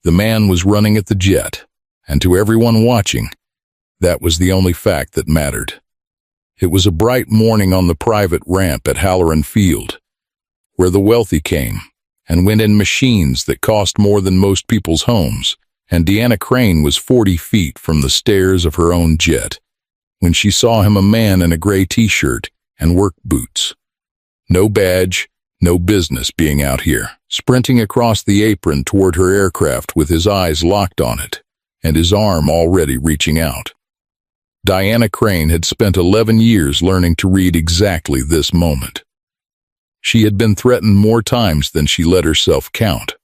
The man was running at the jet, and to everyone watching, that was the only fact that mattered. It was a bright morning on the private ramp at Halloran Field, where the wealthy came and went in machines that cost more than most people's homes, and Deanna Crane was 40 feet from the stairs of her own jet when she saw him, a man in a gray t-shirt and work boots. No badge, no business being out here, sprinting across the apron toward her aircraft with his eyes locked on it and his arm already reaching out. Deanna Crane had spent 11 years learning to read exactly this moment. She had been threatened more times than she let herself count.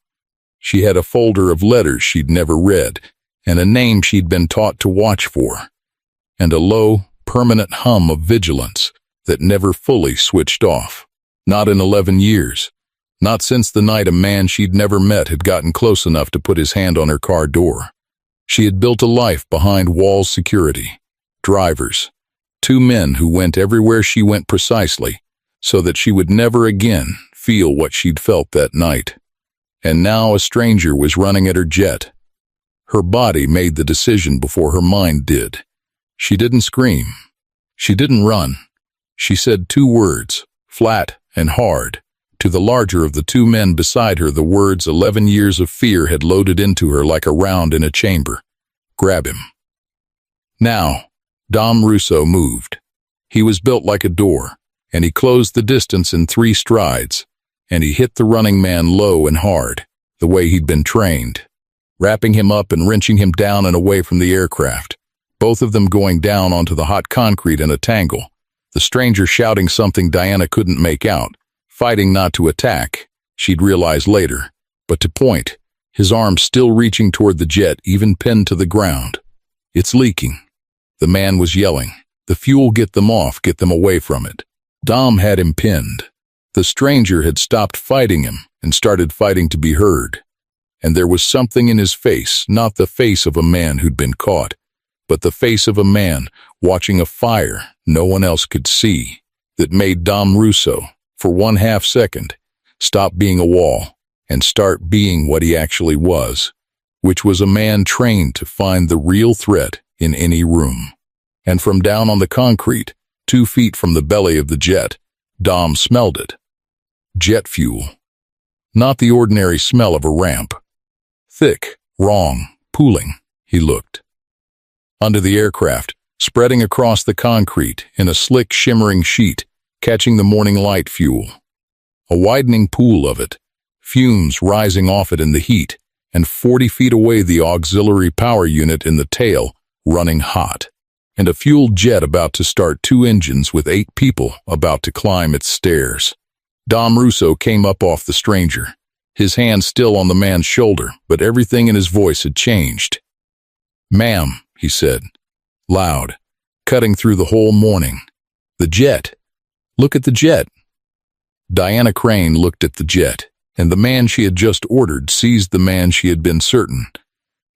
She had a folder of letters she'd never read, and a name she'd been taught to watch for, and a low, permanent hum of vigilance that never fully switched off. Not in 11 years. Not since the night a man she'd never met had gotten close enough to put his hand on her car door. She had built a life behind walls security, drivers, 2 men who went everywhere she went precisely, so that she would never again feel what she'd felt that night. And now a stranger was running at her jet. Her body made the decision before her mind did. She didn't scream. She didn't run. She said 2 words, flat and hard. To the larger of the 2 men beside her, the words 11 years of fear had loaded into her like a round in a chamber. Grab him. Now, Dom Russo moved. He was built like a door, and he closed the distance in 3 strides, and he hit the running man low and hard, the way he'd been trained, wrapping him up and wrenching him down and away from the aircraft, both of them going down onto the hot concrete in a tangle, the stranger shouting something Deanna couldn't make out, fighting not to attack, she'd realize later, but to point, his arm still reaching toward the jet, even pinned to the ground. It's leaking. The man was yelling. The fuel, get them off, get them away from it. Dom had him pinned. The stranger had stopped fighting him and started fighting to be heard. And there was something in his face, not the face of a man who'd been caught, but the face of a man watching a fire no one else could see, that made Dom Russo, for 1/2 second, stop being a wall and start being what he actually was, which was a man trained to find the real threat in any room. And from down on the concrete, 2 feet from the belly of the jet, Dom smelled it. Jet fuel. Not the ordinary smell of a ramp. Thick, wrong, pooling, he looked. Under the aircraft, spreading across the concrete in a slick, shimmering sheet, catching the morning light fuel. A widening pool of it, fumes rising off it in the heat, and 40 feet away the auxiliary power unit in the tail running hot, and a fueled jet about to start 2 engines with 8 people about to climb its stairs. Dom Russo came up off the stranger, his hand still on the man's shoulder, but everything in his voice had changed. "Ma'am," he said, loud, cutting through the whole morning. "The jet. Look at the jet." Deanna Crane looked at the jet, and the man she had just ordered seized the man she had been certain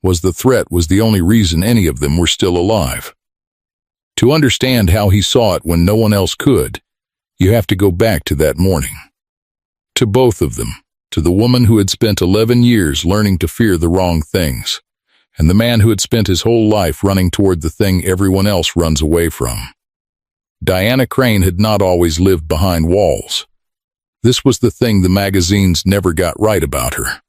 was the threat was the only reason any of them were still alive. To understand how he saw it when no one else could, you have to go back to that morning. To both of them, to the woman who had spent 11 years learning to fear the wrong things, and the man who had spent his whole life running toward the thing everyone else runs away from. Deanna Crane had not always lived behind walls. This was the thing the magazines never got right about her.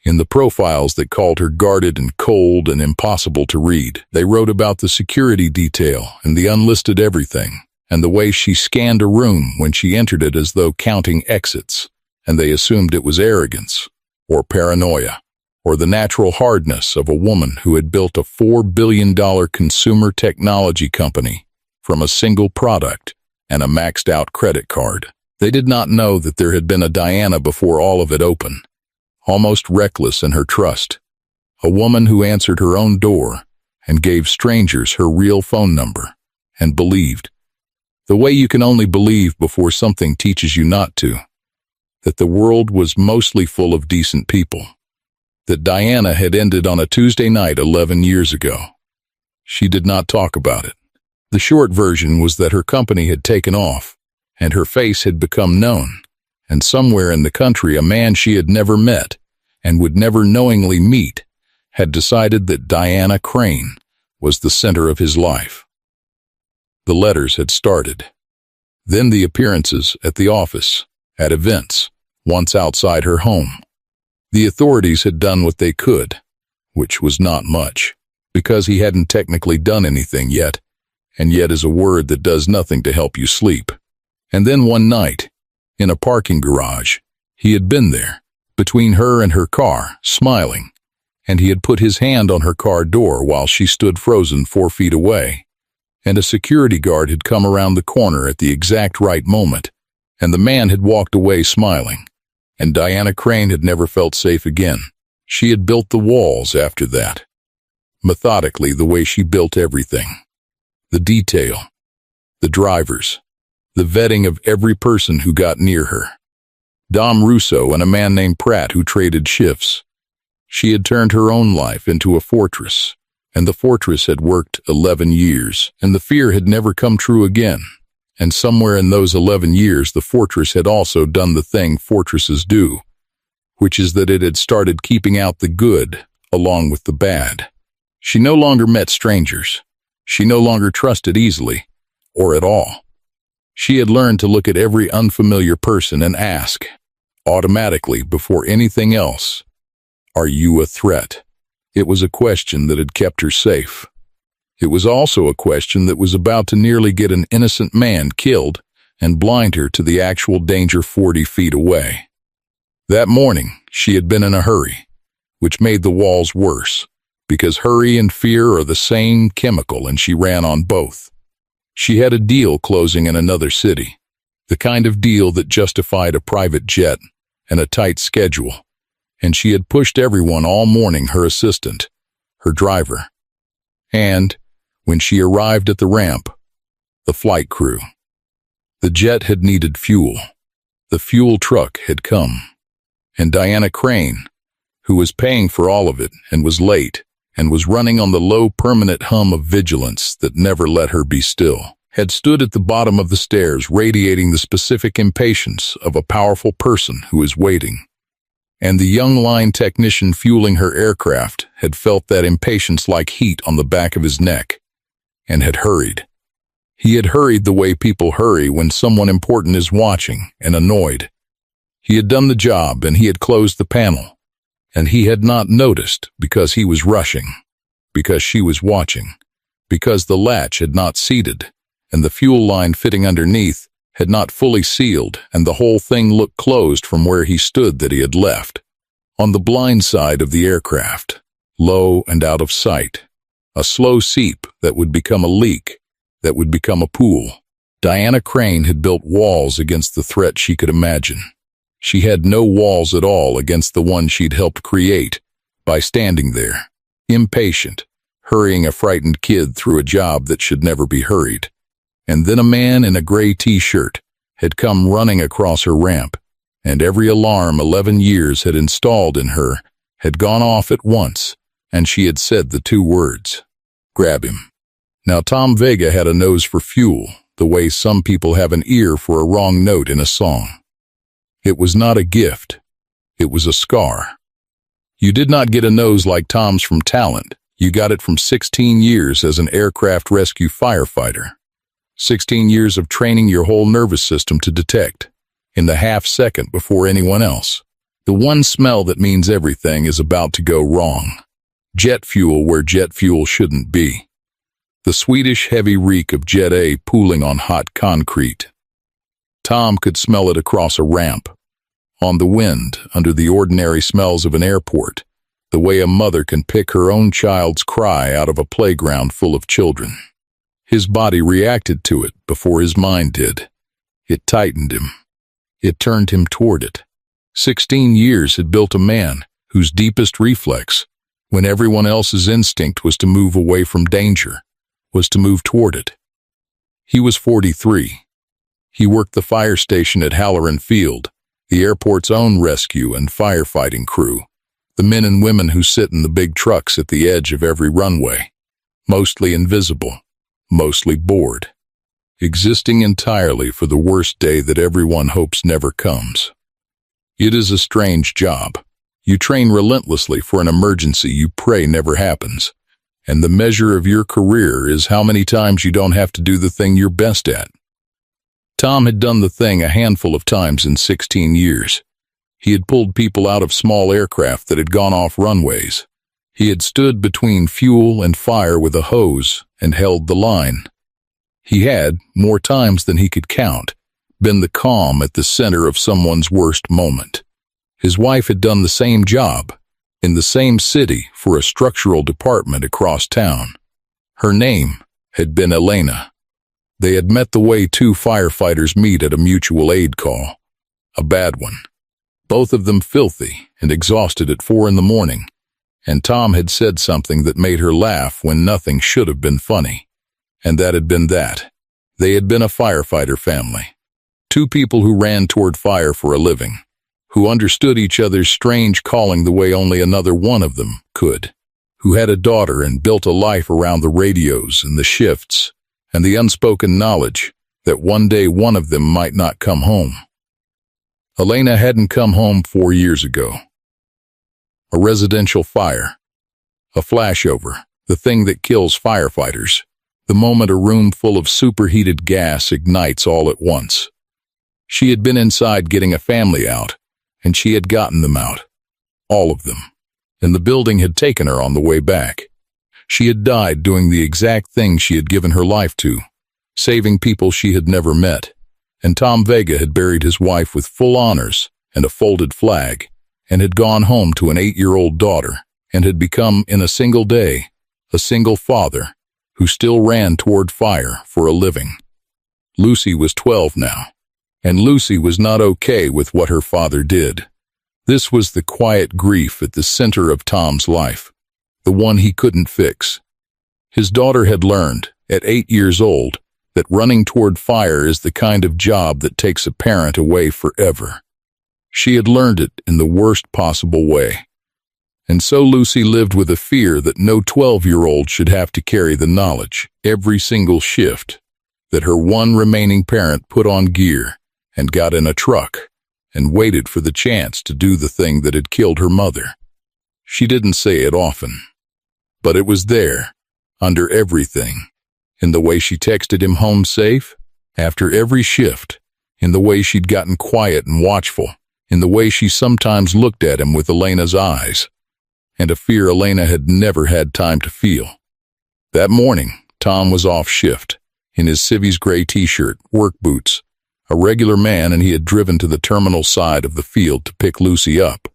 In the profiles that called her guarded and cold and impossible to read, they wrote about the security detail and the unlisted everything, and the way she scanned a room when she entered it as though counting exits, and they assumed it was arrogance, or paranoia, or the natural hardness of a woman who had built a $4 billion consumer technology company from a single product and a maxed-out credit card. They did not know that there had been a Deanna before all of it open, almost reckless in her trust, a woman who answered her own door and gave strangers her real phone number, and believed, the way you can only believe before something teaches you not to, that the world was mostly full of decent people, that Deanna had ended on a Tuesday night 11 years ago. She did not talk about it. The short version was that her company had taken off, and her face had become known, and somewhere in the country a man she had never met and would never knowingly meet, had decided that Diana Crane was the center of his life. The letters had started. Then the appearances at the office, at events, once outside her home. The authorities had done what they could, which was not much, because he hadn't technically done anything yet, and yet is a word that does nothing to help you sleep. And then one night, in a parking garage, he had been there, between her and her car, smiling, and he had put his hand on her car door while she stood frozen 4 feet away, and a security guard had come around the corner at the exact right moment, and the man had walked away smiling, and Diana Crane had never felt safe again. She had built the walls after that, methodically the way she built everything. The detail, the drivers, the vetting of every person who got near her. Dom Russo and a man named Pratt who traded shifts. She had turned her own life into a fortress, and the fortress had worked 11 years, and the fear had never come true again. And somewhere in those 11 years, the fortress had also done the thing fortresses do, which is that it had started keeping out the good along with the bad. She no longer met strangers. She no longer trusted easily, or at all. She had learned to look at every unfamiliar person and ask, automatically before anything else, "Are you a threat?" It was a question that had kept her safe. It was also a question that was about to nearly get an innocent man killed and blind her to the actual danger 40 feet away. That morning, she had been in a hurry, which made the walls worse, because hurry and fear are the same chemical, and she ran on both. She had a deal closing in another city, the kind of deal that justified a private jet and a tight schedule, and she had pushed everyone all morning, her assistant, her driver, and, when she arrived at the ramp, the flight crew. The jet had needed fuel. The fuel truck had come. And Diana Crane, who was paying for all of it and was late and was running on the low permanent hum of vigilance that never let her be still, had stood at the bottom of the stairs radiating the specific impatience of a powerful person who is waiting. And the young line technician fueling her aircraft had felt that impatience like heat on the back of his neck, and had hurried. He had hurried the way people hurry when someone important is watching and annoyed. He had done the job and he had closed the panel, and he had not noticed because he was rushing, because she was watching, because the latch had not seated, and the fuel line fitting underneath had not fully sealed, and the whole thing looked closed from where he stood that he had left, on the blind side of the aircraft, low and out of sight. A slow seep that would become a leak, that would become a pool. Diana Crane had built walls against the threat she could imagine. She had no walls at all against the one she'd helped create by standing there, impatient, hurrying a frightened kid through a job that should never be hurried. And then a man in a gray t-shirt had come running across her ramp, and every alarm 11 years had installed in her had gone off at once, and she had said the 2 words, "Grab him." Now Tom Vega had a nose for fuel, the way some people have an ear for a wrong note in a song. It was not a gift. It was a scar. You did not get a nose like Tom's from talent. You got it from 16 years as an aircraft rescue firefighter. 16 years of training your whole nervous system to detect, in the half second before anyone else, the one smell that means everything is about to go wrong. Jet fuel where jet fuel shouldn't be. The Swedish heavy reek of Jet A pooling on hot concrete. Tom could smell it across a ramp, on the wind, under the ordinary smells of an airport, the way a mother can pick her own child's cry out of a playground full of children. His body reacted to it before his mind did. It tightened him. It turned him toward it. 16 years had built a man whose deepest reflex, when everyone else's instinct was to move away from danger, was to move toward it. He was 43. He worked the fire station at Halloran Field, the airport's own rescue and firefighting crew, the men and women who sit in the big trucks at the edge of every runway, mostly invisible, mostly bored, existing entirely for the worst day that everyone hopes never comes. It is a strange job. You train relentlessly for an emergency you pray never happens. And the measure of your career is how many times you don't have to do the thing you're best at. Tom had done the thing a handful of times in 16 years. He had pulled people out of small aircraft that had gone off runways. He had stood between fuel and fire with a hose and held the line. He had, more times than he could count, been the calm at the center of someone's worst moment. His wife had done the same job, in the same city for a structural department across town. Her name had been Elena. They had met the way two firefighters meet at a mutual aid call. A bad one. Both of them filthy and exhausted at 4 a.m, and Tom had said something that made her laugh when nothing should have been funny. And that had been that. They had been a firefighter family. Two people who ran toward fire for a living, who understood each other's strange calling the way only another one of them could, who had a daughter and built a life around the radios and the shifts and the unspoken knowledge that one day one of them might not come home. Elena hadn't come home 4 years ago. A residential fire. A flashover, the thing that kills firefighters, the moment a room full of superheated gas ignites all at once. She had been inside getting a family out, and she had gotten them out. All of them. And the building had taken her on the way back. She had died doing the exact thing she had given her life to, saving people she had never met. And Tom Vega had buried his wife with full honors and a folded flag, and had gone home to an 8-year-old daughter, and had become, in a single day, a single father who still ran toward fire for a living. Lucy was 12 now, and Lucy was not okay with what her father did. This was the quiet grief at the center of Tom's life, the one he couldn't fix. His daughter had learned, at 8 years old, that running toward fire is the kind of job that takes a parent away forever. She had learned it in the worst possible way. And so Lucy lived with a fear that no 12-year-old should have to carry the knowledge, every single shift, that her one remaining parent put on gear and got in a truck and waited for the chance to do the thing that had killed her mother. She didn't say it often, but it was there, under everything, in the way she texted him home safe, after every shift, in the way she'd gotten quiet and watchful, in the way she sometimes looked at him with Elena's eyes, and a fear Elena had never had time to feel. That morning, Tom was off shift, in his civvies gray t-shirt, work boots, a regular man, and he had driven to the terminal side of the field to pick Lucy up.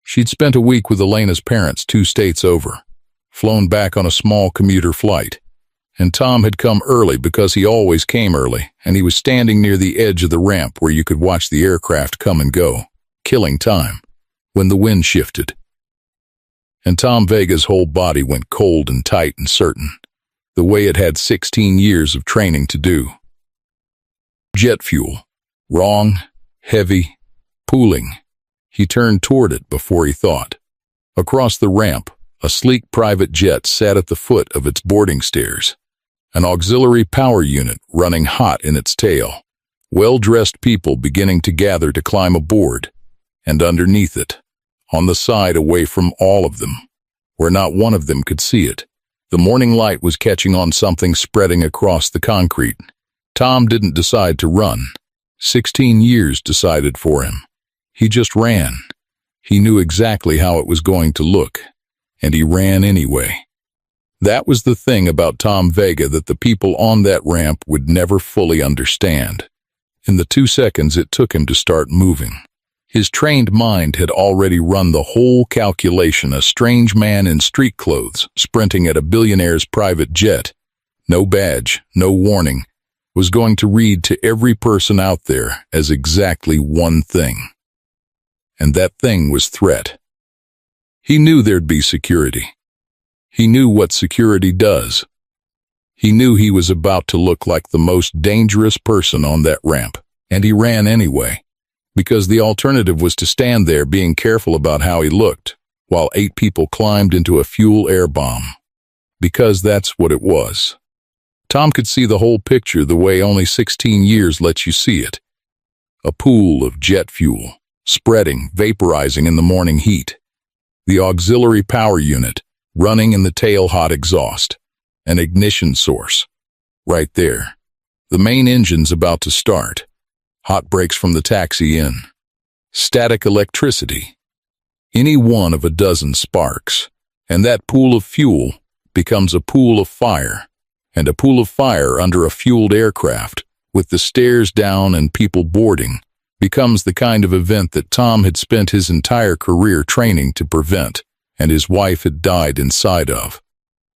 She'd spent a week with Elena's parents 2 states over, flown back on a small commuter flight, and Tom had come early because he always came early, and he was standing near the edge of the ramp where you could watch the aircraft come and go, killing time, when the wind shifted. And Tom Vega's whole body went cold and tight and certain, the way it had 16 years of training to do. Jet fuel. Wrong, heavy, pooling. He turned toward it before he thought. Across the ramp, a sleek private jet sat at the foot of its boarding stairs, an auxiliary power unit running hot in its tail, well-dressed people beginning to gather to climb aboard, and underneath it, on the side away from all of them, where not one of them could see it, the morning light was catching on something spreading across the concrete. Tom didn't decide to run. 16 years decided for him. He just ran. He knew exactly how it was going to look, and he ran anyway. That was the thing about Tom Vega that the people on that ramp would never fully understand. In the 2 seconds it took him to start moving, his trained mind had already run the whole calculation. A strange man in street clothes, sprinting at a billionaire's private jet, no badge, no warning, was going to read to every person out there as exactly one thing. And that thing was threat. He knew there'd be security. He knew what security does. He knew he was about to look like the most dangerous person on that ramp, and he ran anyway, because the alternative was to stand there being careful about how he looked, while 8 people climbed into a fuel air bomb. Because that's what it was. Tom could see the whole picture the way only 16 years lets you see it. A pool of jet fuel, spreading, vaporizing in the morning heat, the auxiliary power unit, running in the tail-hot exhaust, an ignition source. Right there. The main engine's about to start. Hot brakes from the taxi in. Static electricity. Any one of a dozen sparks, and that pool of fuel becomes a pool of fire, and a pool of fire under a fueled aircraft, with the stairs down and people boarding, becomes the kind of event that Tom had spent his entire career training to prevent, and his wife had died inside of.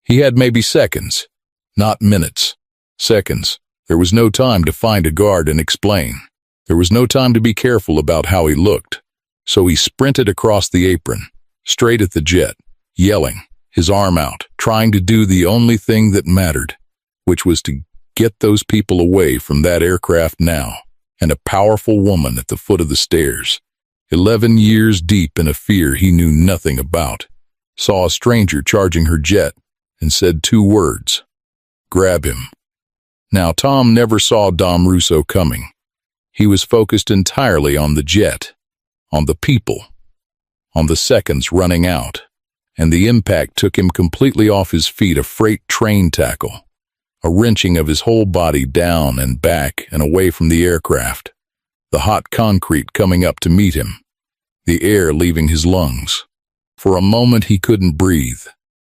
He had maybe seconds, not minutes. Seconds. There was no time to find a guard and explain. There was no time to be careful about how he looked. So he sprinted across the apron, straight at the jet, yelling, his arm out, trying to do the only thing that mattered, which was to get those people away from that aircraft now, and a powerful woman at the foot of the stairs, 11 years deep in a fear he knew nothing about, saw a stranger charging her jet, and said 2 words, "Grab him." Now Tom never saw Dom Russo coming. He was focused entirely on the jet, on the people, on the seconds running out, and the impact took him completely off his feet, a freight train tackle, a wrenching of his whole body down and back and away from the aircraft, the hot concrete coming up to meet him, the air leaving his lungs. For a moment he couldn't breathe.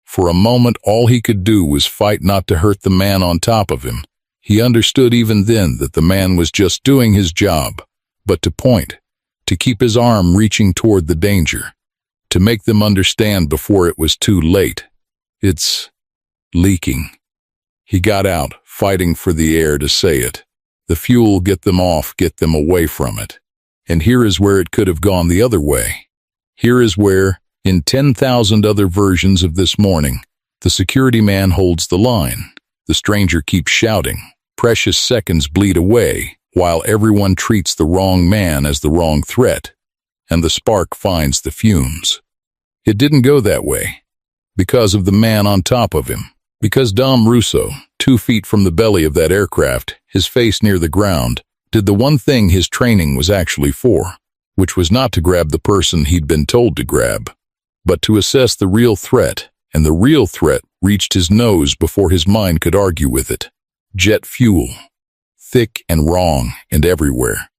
For a moment all he could do was fight not to hurt the man on top of him. He understood even then that the man was just doing his job, but to point, to keep his arm reaching toward the danger, to make them understand before it was too late. It's leaking. He got out, fighting for the air to say it. The fuel, get them off, get them away from it. And here is where it could have gone the other way. Here is where, in 10,000 other versions of this morning, the security man holds the line. The stranger keeps shouting. Precious seconds bleed away, while everyone treats the wrong man as the wrong threat, and the spark finds the fumes. It didn't go that way, because of the man on top of him, because Dom Russo, 2 feet from the belly of that aircraft, his face near the ground, did the one thing his training was actually for, which was not to grab the person he'd been told to grab, but to assess the real threat, and the real threat reached his nose before his mind could argue with it. Jet fuel. Thick and wrong and everywhere.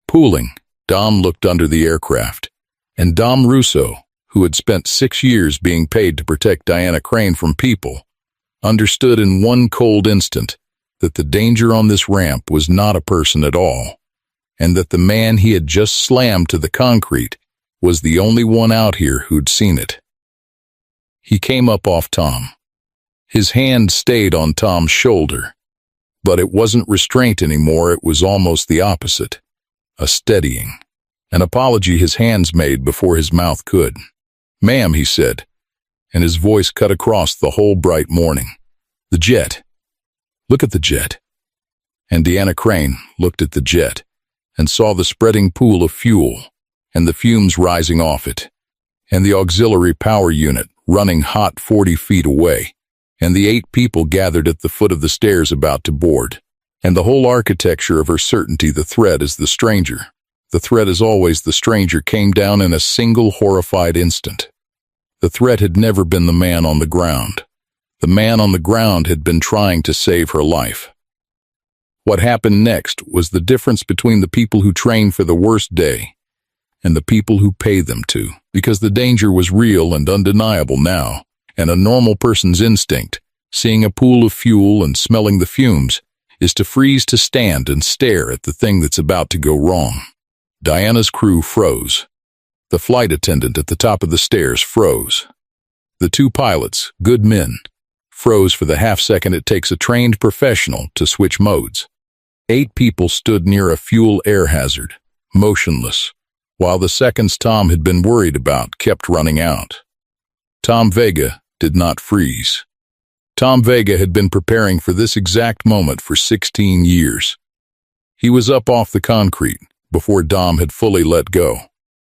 Pooling. Dom looked under the aircraft, and Dom Russo, who had spent 6 years being paid to protect Diana Crane from people, understood in one cold instant that the danger on this ramp was not a person at all, and that the man he had just slammed to the concrete was the only one out here who'd seen it. He came up off Tom. His hand stayed on Tom's shoulder, but it wasn't restraint anymore, it was almost the opposite, a steadying, an apology his hands made before his mouth could. "Ma'am," he said, and his voice cut across the whole bright morning. "The jet. Look at the jet." And Diana Crane looked at the jet and saw the spreading pool of fuel and the fumes rising off it, and the auxiliary power unit running hot 40 feet away, and the 8 people gathered at the foot of the stairs about to board, and the whole architecture of her certainty the threat is the stranger. The threat is always the stranger came down in a single horrified instant. The threat had never been the man on the ground. The man on the ground had been trying to save her life. What happened next was the difference between the people who train for the worst day and the people who pay them to, because the danger was real and undeniable now, and a normal person's instinct, seeing a pool of fuel and smelling the fumes, is to freeze to stand and stare at the thing that's about to go wrong. Diana's crew froze. The flight attendant at the top of the stairs froze. The 2 pilots, good men, froze for the half-second it takes a trained professional to switch modes. 8 people stood near a fuel air hazard, motionless, while the seconds Tom had been worried about kept running out. Tom Vega did not freeze. Tom Vega had been preparing for this exact moment for 16 years. He was up off the concrete before Dom had fully let go,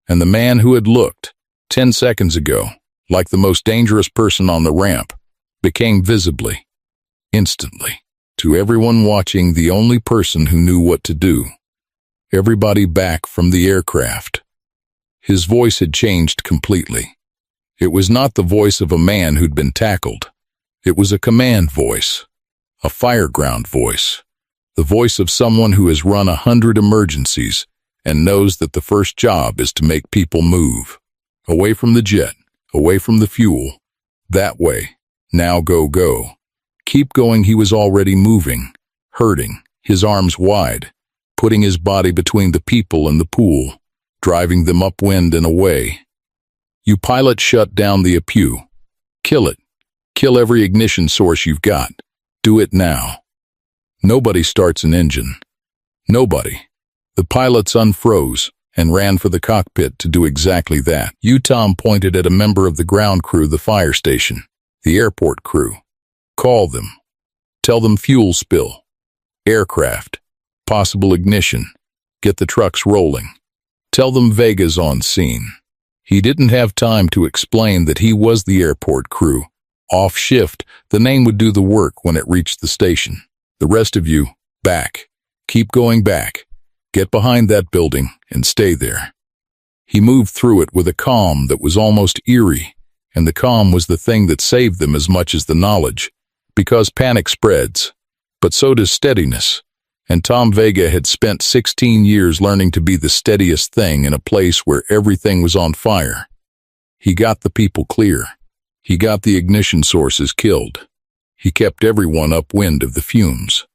and the man who had looked, 10 seconds ago, like the most dangerous person on the ramp, became visibly, instantly, to everyone watching, the only person who knew what to do. Everybody back from the aircraft. His voice had changed completely. It was not the voice of a man who'd been tackled. It was a command voice, a fireground voice, the voice of someone who has run 100 emergencies and knows that the first job is to make people move. Away from the jet, away from the fuel. That way. Now go, go. Keep going. He was already moving, hurting, his arms wide, putting his body between the people and the pool, driving them upwind and away. You pilot, shut down the APU. Kill it. Kill every ignition source you've got. Do it now. Nobody starts an engine. Nobody. The pilots unfroze and ran for the cockpit to do exactly that. Tom pointed at a member of the ground crew, the fire station, the airport crew. Call them. Tell them fuel spill. Aircraft. Possible ignition. Get the trucks rolling. Tell them Vega's on scene. He didn't have time to explain that he was the airport crew. Off shift, the name would do the work when it reached the station. The rest of you, back. Keep going back. Get behind that building and stay there. He moved through it with a calm that was almost eerie, and the calm was the thing that saved them as much as the knowledge, because panic spreads, but so does steadiness, and Tom Vega had spent 16 years learning to be the steadiest thing in a place where everything was on fire. He got the people clear. He got the ignition sources killed. He kept everyone upwind of the fumes.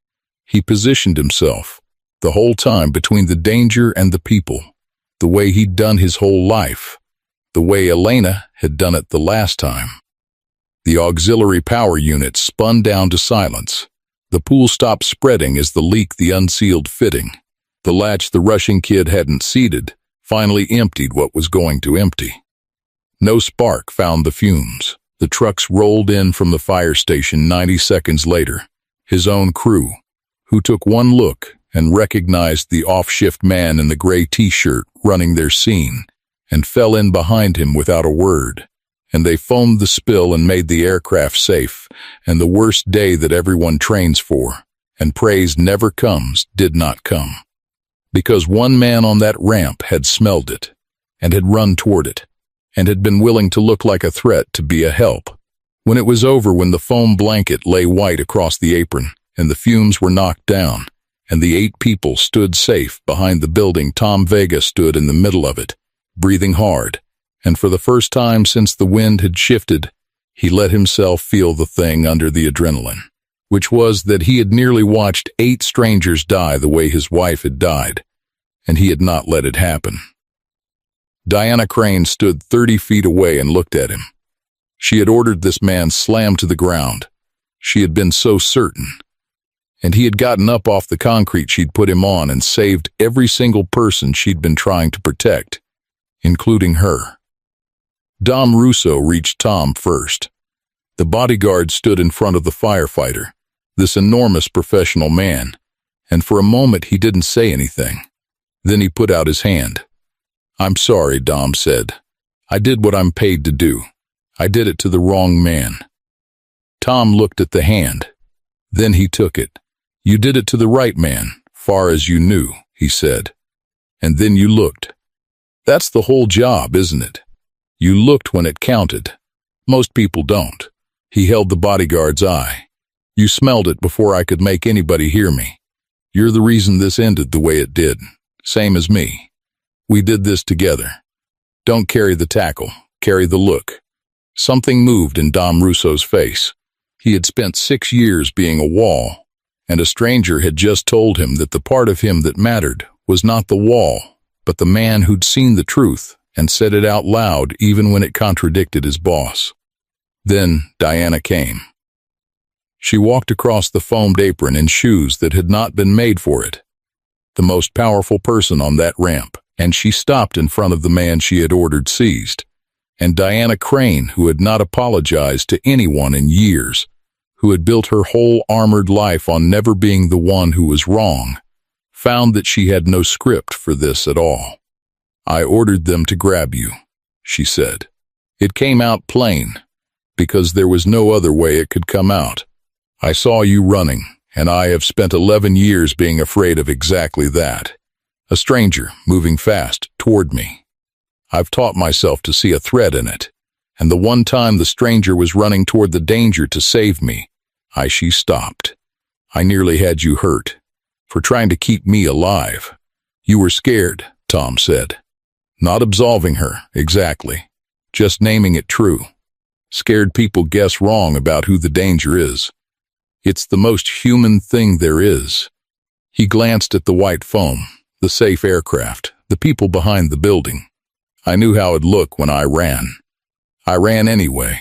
He positioned himself the whole time between the danger and the people, the way he'd done his whole life, the way Elena had done it the last time. The auxiliary power unit spun down to silence. The pool stopped spreading as the leak, the unsealed fitting, the latch the rushing kid hadn't seated, finally emptied what was going to empty. No spark found the fumes. The trucks rolled in from the fire station 90 seconds later. His own crew, who took one look and recognized the off-shift man in the gray t-shirt running their scene, and fell in behind him without a word. And they foamed the spill and made the aircraft safe, and the worst day that everyone trains for, and praise never comes, did not come. Because one man on that ramp had smelled it, and had run toward it, and had been willing to look like a threat to be a help. When it was over, when the foam blanket lay white across the apron, and the fumes were knocked down, and the 8 people stood safe behind the building, Tom Vega stood in the middle of it, breathing hard, and for the first time since the wind had shifted, he let himself feel the thing under the adrenaline, which was that he had nearly watched 8 strangers die the way his wife had died, and he had not let it happen. Diana Crane stood 30 feet away and looked at him. She had ordered this man slammed to the ground. She had been so certain. And he had gotten up off the concrete she'd put him on and saved every single person she'd been trying to protect, including her. Dom Russo reached Tom first. The bodyguard stood in front of the firefighter, this enormous professional man, and for a moment he didn't say anything. Then he put out his hand. "I'm sorry," Dom said. "I did what I'm paid to do. I did it to the wrong man." Tom looked at the hand. Then he took it. "You did it to the right man, far as you knew," he said. "And then you looked. That's the whole job, isn't it? You looked when it counted. Most people don't." He held the bodyguard's eye. "You smelled it before I could make anybody hear me. You're the reason this ended the way it did, same as me. We did this together. Don't carry the tackle, carry the look." Something moved in Dom Russo's face. He had spent 6 years being a wall, and a stranger had just told him that the part of him that mattered was not the wall, but the man who'd seen the truth and said it out loud even when it contradicted his boss. Then Diana came. She walked across the foamed apron in shoes that had not been made for it, the most powerful person on that ramp, and she stopped in front of the man she had ordered seized. And Diana Crane, who had not apologized to anyone in years, who had built her whole armored life on never being the one who was wrong, found that she had no script for this at all. "I ordered them to grab you," she said. "It came out plain, because there was no other way it could come out. I saw you running, and I have spent 11 years being afraid of exactly that. A stranger moving fast toward me. I've taught myself to see a threat in it, And the one time the stranger was running toward the danger to save me, she stopped. I nearly had you hurt. For trying to keep me alive. You were scared, Tom said. Not absolving her, exactly. Just naming it true. Scared people guess wrong about who the danger is. It's the most human thing there is. He glanced at the white foam, the safe aircraft, the people behind the building. I knew how it'd look when I ran. I ran anyway,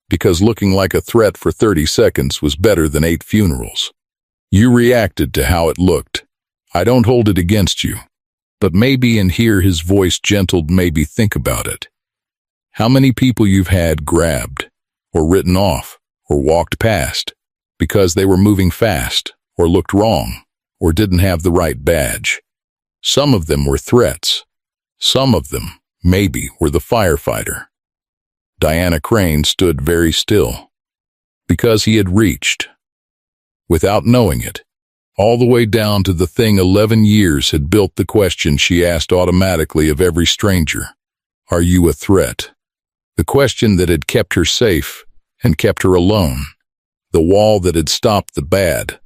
because looking like a threat for 30 seconds was better than 8 funerals. You reacted to how it looked. I don't hold it against you. But maybe, and here his voice gentled, maybe think about it. How many people you've had grabbed, or written off, or walked past, because they were moving fast, or looked wrong, or didn't have the right badge. Some of them were threats. Some of them, maybe, were the firefighter. Diana Crane stood very still, because he had reached, without knowing it, all the way down to the thing 11 years had built the question she asked automatically of every stranger. Are you a threat? The question that had kept her safe and kept her alone. The wall that had stopped the bad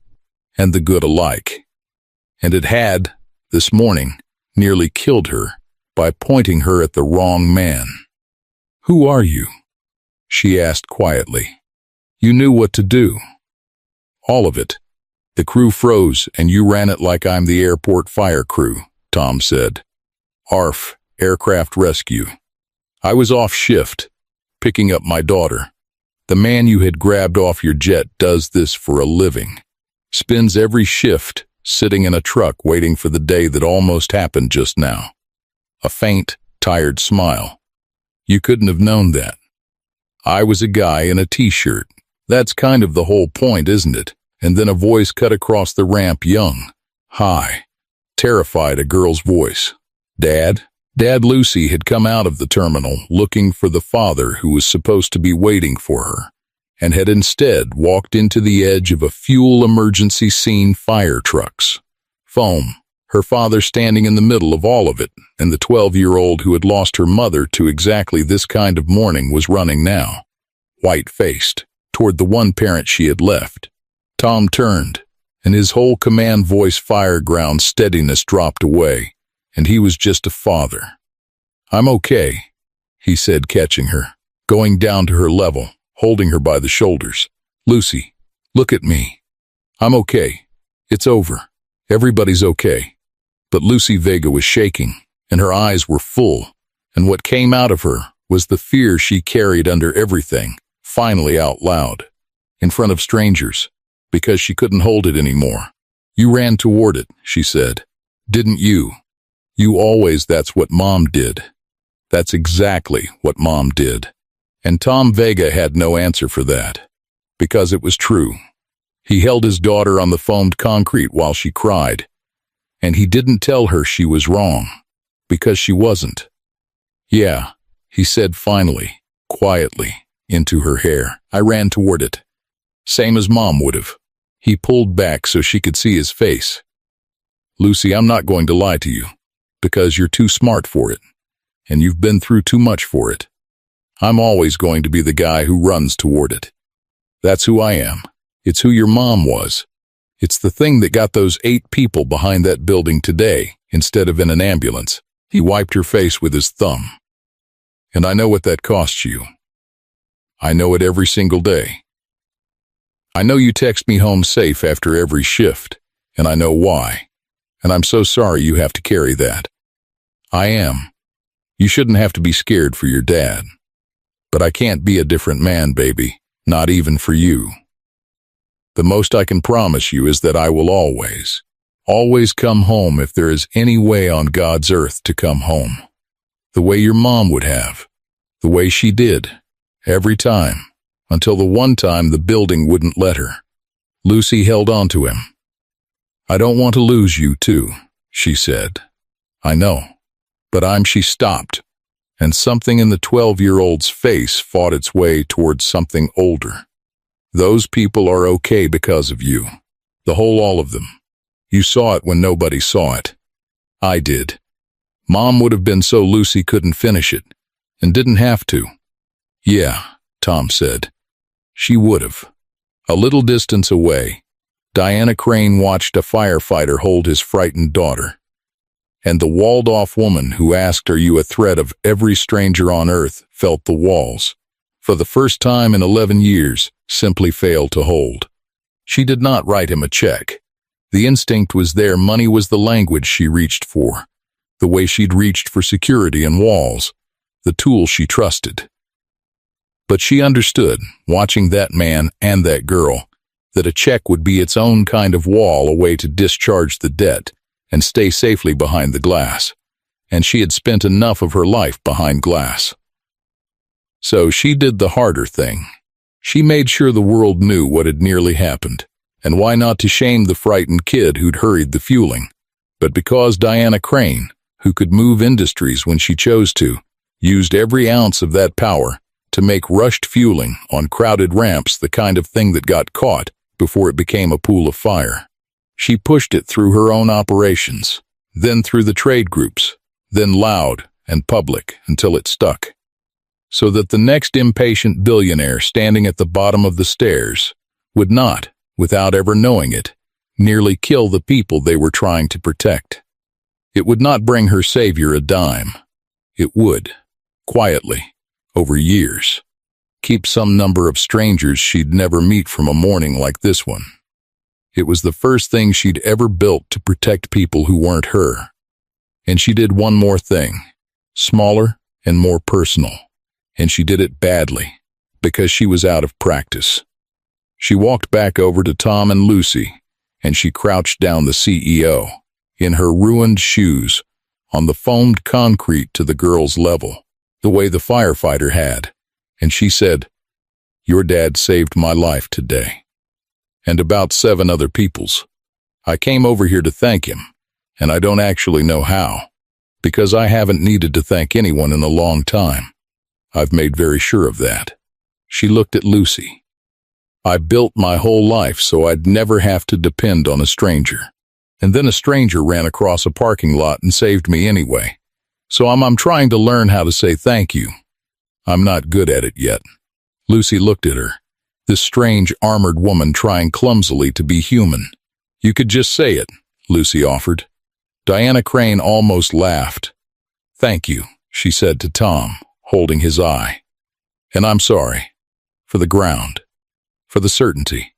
and the good alike. And it had, this morning, nearly killed her by pointing her at the wrong man. Who are you? She asked quietly. You knew what to do. All of it. The crew froze, and you ran it like I'm the airport fire crew, Tom said. ARF, aircraft rescue. I was off shift, picking up my daughter. The man you had grabbed off your jet does this for a living. Spends every shift sitting in a truck waiting for the day that almost happened just now. A faint, tired smile. You couldn't have known that. I was a guy in a t-shirt. That's kind of the whole point, isn't it? And then a voice cut across the ramp, young, high, terrified, a girl's voice. Dad? Dad. Lucy had come out of the terminal looking for the father who was supposed to be waiting for her, and had instead walked into the edge of a fuel emergency scene, fire trucks. Foam. Her father standing in the middle of all of it, and the 12-year-old who had lost her mother to exactly this kind of morning was running now, white-faced, toward the one parent she had left. Tom turned, and his whole command voice fire ground steadiness dropped away, and he was just a father. I'm okay, he said, catching her, going down to her level, holding her by the shoulders. Lucy, look at me. I'm okay. It's over. Everybody's okay. But Lucy Vega was shaking, and her eyes were full, and what came out of her was the fear she carried under everything, finally out loud, in front of strangers, because she couldn't hold it anymore. You ran toward it, she said. Didn't you? You always. That's what Mom did. That's exactly what Mom did. And Tom Vega had no answer for that, because it was true. He held his daughter on the foamed concrete while she cried, and he didn't tell her she was wrong, because she wasn't. Yeah, he said finally, quietly, into her hair. I ran toward it, same as Mom would have. He pulled back so she could see his face. Lucy, I'm not going to lie to you, because you're too smart for it, and you've been through too much for it. I'm always going to be the guy who runs toward it. That's who I am. It's who your mom was. It's the thing that got those 8 people behind that building today, instead of in an ambulance. He wiped her face with his thumb. And I know what that cost you. I know it every single day. I know you text me home safe after every shift, and I know why. And I'm so sorry you have to carry that. I am. You shouldn't have to be scared for your dad. But I can't be a different man, baby, not even for you. The most I can promise you is that I will always, always come home if there is any way on God's earth to come home. The way your mom would have. The way she did. Every time. Until the one time the building wouldn't let her. Lucy held on to him. I don't want to lose you too, she said. I know. But she stopped, and something in the 12-year-old's face fought its way towards something older. Those people are okay because of you. All of them. You saw it when nobody saw it. I did. Mom would have been so Lucy couldn't finish it, and didn't have to. Yeah, Tom said. She would have. A little distance away, Diana Crane watched a firefighter hold his frightened daughter. And the walled-off woman who asked, "Are you a threat of every stranger on earth?" felt the walls, for the first time in 11 years, simply failed to hold. She did not write him a check. The instinct was there. Money was the language she reached for, the way she'd reached for security and walls, the tool she trusted. But she understood, watching that man and that girl, that a check would be its own kind of wall, a way to discharge the debt and stay safely behind the glass. And she had spent enough of her life behind glass. So she did the harder thing. She made sure the world knew what had nearly happened. And why not to shame the frightened kid who'd hurried the fueling? But because Diana Crane, who could move industries when she chose to, used every ounce of that power to make rushed fueling on crowded ramps the kind of thing that got caught before it became a pool of fire. She pushed it through her own operations, then through the trade groups, then loud and public until it stuck. So that the next impatient billionaire standing at the bottom of the stairs would not, without ever knowing it, nearly kill the people they were trying to protect. It would not bring her savior a dime. It would, quietly, over years, keep some number of strangers she'd never meet from a morning like this one. It was the first thing she'd ever built to protect people who weren't her. And she did one more thing, smaller and more personal, and she did it badly, because she was out of practice. She walked back over to Tom and Lucy, and she crouched down the CEO, in her ruined shoes, on the foamed concrete to the girl's level, the way the firefighter had, and she said, "Your dad saved my life today. And about 7 other people's. I came over here to thank him, and I don't actually know how, because I haven't needed to thank anyone in a long time. I've made very sure of that." She looked at Lucy. "I built my whole life so I'd never have to depend on a stranger. And then a stranger ran across a parking lot and saved me anyway. So I'm trying to learn how to say thank you. I'm not good at it yet." Lucy looked at her, this strange armored woman trying clumsily to be human. "You could just say it," Lucy offered. Diana Crane almost laughed. "Thank you," she said to Tom, holding his eye. "And I'm sorry. For the ground. For the certainty.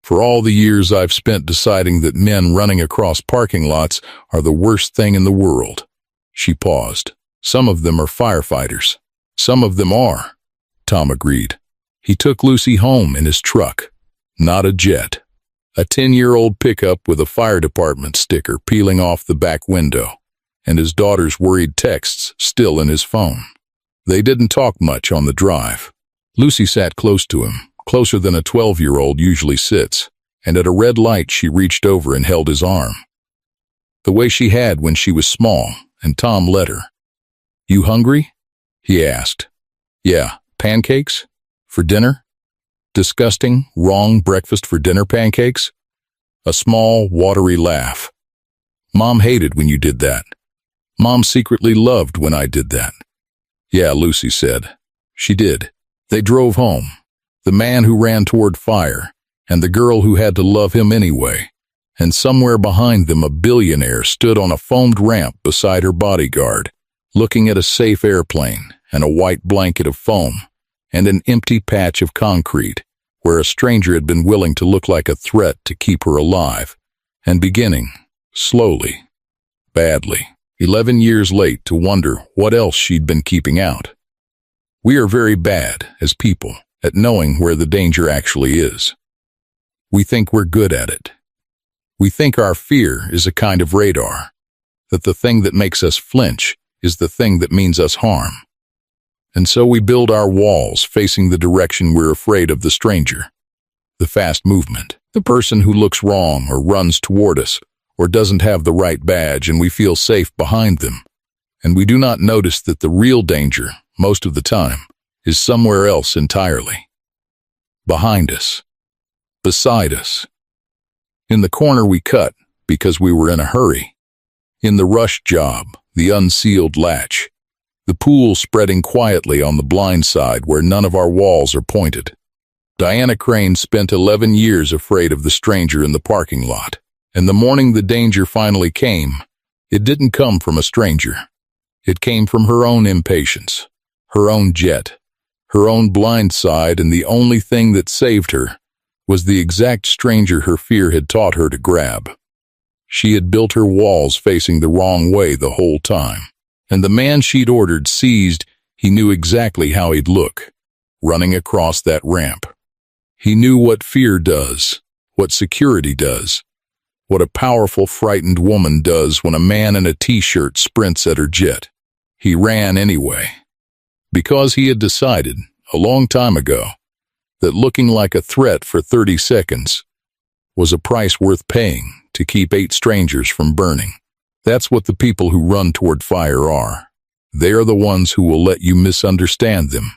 For all the years I've spent deciding that men running across parking lots are the worst thing in the world." She paused. "Some of them are firefighters. Some of them are," Tom agreed. He took Lucy home in his truck, not a jet. A 10-year-old pickup with a fire department sticker peeling off the back window, and his daughter's worried texts still in his phone. They didn't talk much on the drive. Lucy sat close to him, closer than a 12-year-old usually sits, and at a red light she reached over and held his arm. The way she had when she was small, and Tom let her. "You hungry?" he asked. "Yeah, pancakes? For dinner?" Disgusting, wrong breakfast for dinner pancakes? A small, watery laugh. "Mom hated when you did that. Mom secretly loved when I did that." "Yeah," Lucy said. She did. They drove home. The man who ran toward fire, and the girl who had to love him anyway. And somewhere behind them a billionaire stood on a foamed ramp beside her bodyguard, looking at a safe airplane and a white blanket of foam, and an empty patch of concrete, where a stranger had been willing to look like a threat to keep her alive, and beginning, slowly, badly, 11 years late, to wonder what else she'd been keeping out. We are very bad, as people, at knowing where the danger actually is. We think we're good at it. We think our fear is a kind of radar, that the thing that makes us flinch is the thing that means us harm. And so we build our walls facing the direction we're afraid of: the stranger, the fast movement, the person who looks wrong or runs toward us or doesn't have the right badge, and we feel safe behind them. And we do not notice that the real danger, most of the time, is somewhere else entirely. Behind us. Beside us. In the corner we cut because we were in a hurry. In the rush job, the unsealed latch. the pool spreading quietly on the blind side where none of our walls are pointed. Diana Crane spent 11 years afraid of the stranger in the parking lot, and the morning the danger finally came, it didn't come from a stranger. It came from her own impatience, her own jet, her own blind side, and the only thing that saved her was the exact stranger her fear had taught her to grab. She had built her walls facing the wrong way the whole time, and the man she'd ordered seized, he knew exactly how he'd look, running across that ramp. He knew what fear does, what security does, what a powerful, frightened woman does when a man in a t-shirt sprints at her jet. He ran anyway, because he had decided, a long time ago, that looking like a threat for 30 seconds was a price worth paying to keep 8 strangers from burning. That's what the people who run toward fire are. They are the ones who will let you misunderstand them,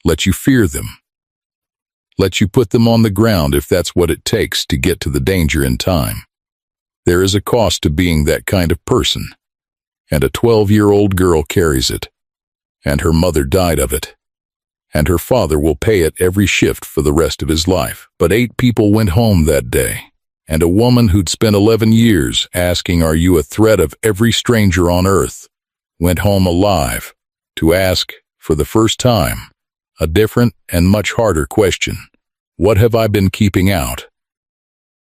let you fear them, let you put them on the ground if that's what it takes to get to the danger in time. There is a cost to being that kind of person, and a 12-year-old girl carries it, and her mother died of it, and her father will pay it every shift for the rest of his life. But 8 people went home that day, and a woman who'd spent 11 years asking, "Are you a threat of every stranger on earth?" went home alive to ask, for the first time, a different and much harder question. What have I been keeping out?